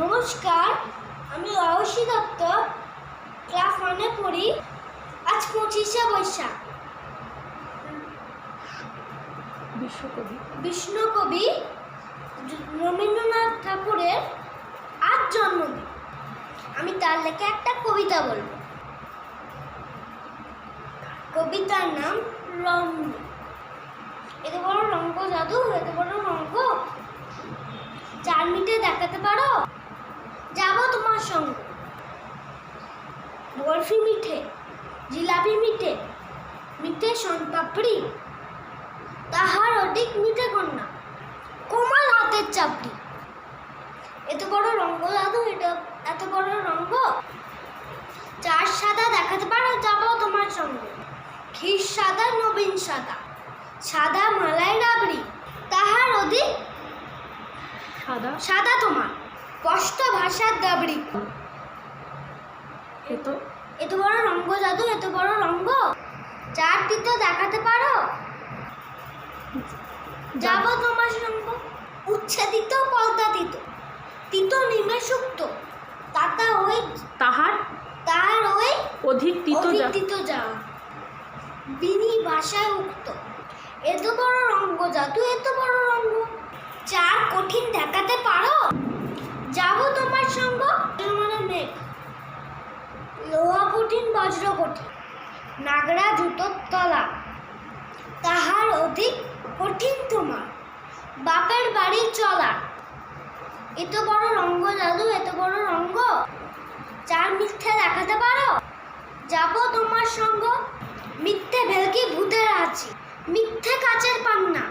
নমস্কার, আমি অয়সী দত্ত, ক্লাস 1-এ পড়ি। আজ 25শে বৈশাখ, বিশ্বকবি রবীন্দ্রনাথ ঠাকুরের আজ জন্মদিন। আমি তার লেখা একটা কবিতা বলবো। কবিতার নাম রঙ্গ। এত বড় রঙ্গ জাদু, এত বড় রঙ্গ 4 মিনিটে দেখাতে পারো? যাবো তোমার সঙ্গে। বরফি মিঠে, জিলাপি মিঠে, মিঠে সোনপাপড়ি, তাহার অধিক মিঠে কন্যা কোমল হাতের চাপড়ি। এত বড় রঙ্গ জাদু, এত বড় রঙ্গ 4 সাদা দেখাতে পারো? যাবো তোমার সঙ্গে। ক্ষীর সাদা, নবীন সাদা, সাদা মালাই রাবড়ি, তাহার অধিক সাদা তোমার স্পষ্ট ভাষার দাবড়ি। এত বড় রঙ্গ জাদু, এত বড় রঙ্গ 4 তিতো দেখাতে পারো? যাবো তোমার সঙ্গ। উচ্ছে দিত, পলতা দিত, তিতো নিমে শুক্ত, তাতা ওই তাহার ওই অধিক তিতো যাও বিনি ভাষায় উক্ত। এত বড় রঙ্গ জাদু, এত বড় রঙ্গ 4 কঠিন দেখাতে পারো? যাবো তোমার সঙ্গ। মানে মেঘ, লোহা কঠিন, বজ্র কঠিন, নাগরা জুতোর তলা, তাহার অধিক কঠিন তোমার বাপের বাড়ি চলা। এত বড় রঙ্গ জাদু, এত বড় রঙ্গ 4 মিথ্যে দেখাতে পারো? যাবো তোমার সঙ্গ। মিথ্যে ভেলকি ভূতের আছি, মিথ্যে কাচের পান্না,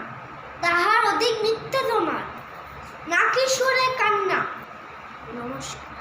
তাহার অধিক মিথ্যে তোমার নাকি সুরে কান্না। নমস্কার।